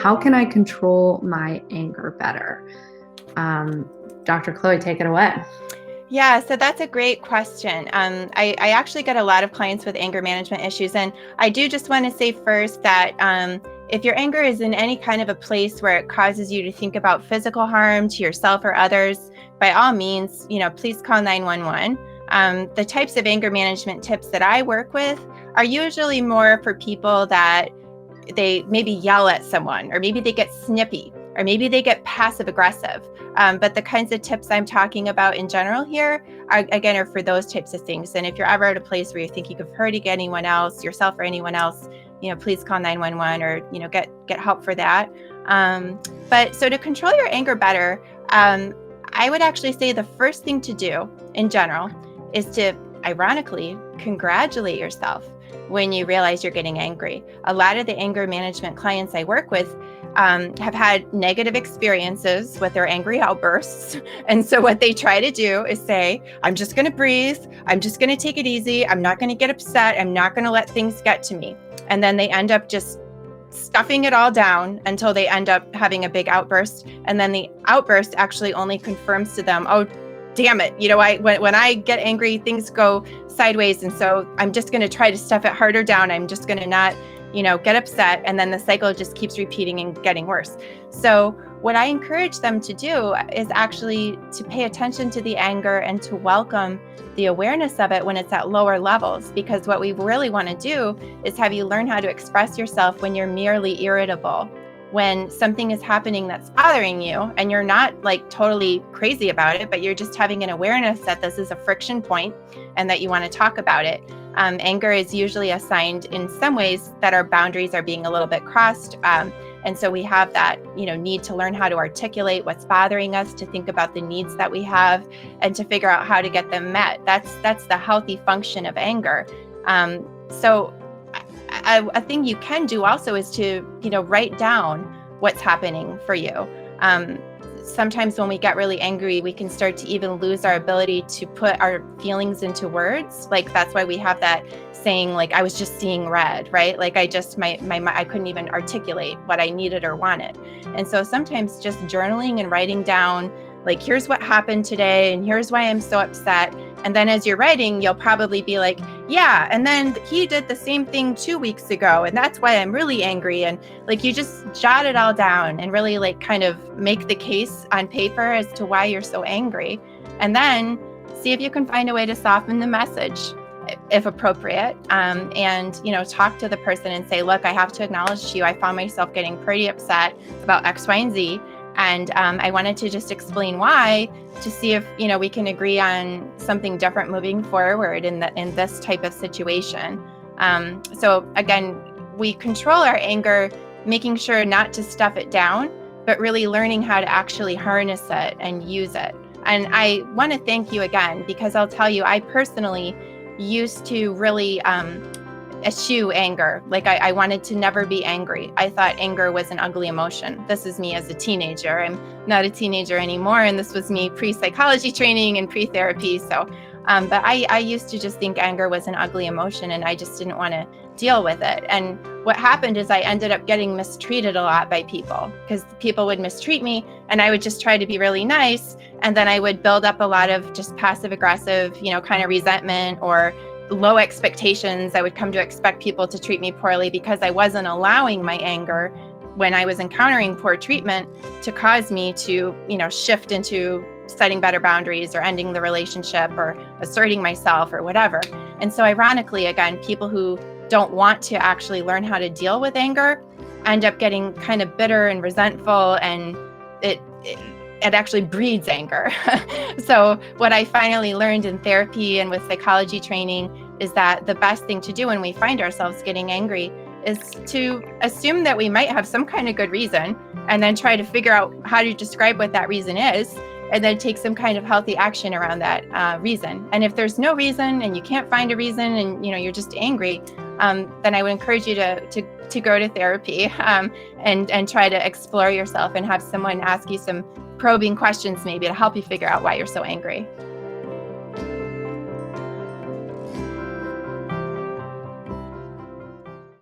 How can I control my anger better? Dr. Chloe, take it away. Yeah, so that's a great question. I actually get a lot of clients with anger management issues. And I do just want to say first that if your anger is in any kind of a place where it causes you to think about physical harm to yourself or others, by all means, please call 911. The types of anger management tips that I work with are usually more for people that they maybe yell at someone, or maybe they get snippy, or maybe they get passive aggressive. But the kinds of tips I'm talking about in general here are for those types of things. And if you're ever at a place where you think you could hurt anyone else, yourself or anyone else, please call 911 or, get help for that. But so to control your anger better, I would actually say the first thing to do in general is to, ironically, congratulate yourself when you realize you're getting angry. A lot of the anger management clients I work with have had negative experiences with their angry outbursts. And so what they try to do is say, I'm just going to breathe. I'm just going to take it easy. I'm not going to get upset. I'm not going to let things get to me. And then they end up just stuffing it all down until they end up having a big outburst. And then the outburst actually only confirms to them, oh, damn it. When I get angry, things go sideways. And so I'm just going to try to stuff it harder down. I'm just going to not, get upset. And then the cycle just keeps repeating and getting worse. So what I encourage them to do is actually to pay attention to the anger and to welcome the awareness of it when it's at lower levels, because what we really want to do is have you learn how to express yourself when you're merely irritable, when something is happening that's bothering you and you're not like totally crazy about it, but you're just having an awareness that this is a friction point and that you want to talk about it. Anger is usually assigned in some ways that our boundaries are being a little bit crossed. And so we have that, need to learn how to articulate what's bothering us, to think about the needs that we have, and to figure out how to get them met. That's the healthy function of anger. So a thing you can do also is to, write down what's happening for you. Sometimes when we get really angry, we can start to even lose our ability to put our feelings into words. Like that's why we have that saying, like, I was just seeing red, right? Like I couldn't even articulate what I needed or wanted. And so sometimes just journaling and writing down, like, here's what happened today and here's why I'm so upset. And then as you're writing, you'll probably be like, yeah, and then he did the same thing 2 weeks ago, and that's why I'm really angry. And like, you just jot it all down and really like kind of make the case on paper as to why you're so angry. And then see if you can find a way to soften the message if appropriate. And, talk to the person and say, look, I have to acknowledge to you, I found myself getting pretty upset about X, Y, and Z. And I wanted to just explain why, to see if, we can agree on something different moving forward in this type of situation. So again, we control our anger, making sure not to stuff it down, but really learning how to actually harness it and use it. And I want to thank you again, because I'll tell you, I personally used to really eschew anger. Like I wanted to never be angry. I thought anger was an ugly emotion. This is me as a teenager. I'm not a teenager anymore. And this was me pre-psychology training and pre-therapy. So, but I used to just think anger was an ugly emotion and I just didn't want to deal with it. And what happened is I ended up getting mistreated a lot by people, because people would mistreat me and I would just try to be really nice. And then I would build up a lot of just passive aggressive, kind of resentment or low expectations. I would come to expect people to treat me poorly because I wasn't allowing my anger when I was encountering poor treatment to cause me to, shift into setting better boundaries or ending the relationship or asserting myself or whatever. And so ironically, again, people who don't want to actually learn how to deal with anger end up getting kind of bitter and resentful, and it actually breeds anger. So what I finally learned in therapy and with psychology training is that the best thing to do when we find ourselves getting angry is to assume that we might have some kind of good reason, and then try to figure out how to describe what that reason is, and then take some kind of healthy action around that reason. And if there's no reason and you can't find a reason and you're just angry, then I would encourage you to go to therapy and try to explore yourself and have someone ask you some probing questions maybe to help you figure out why you're so angry.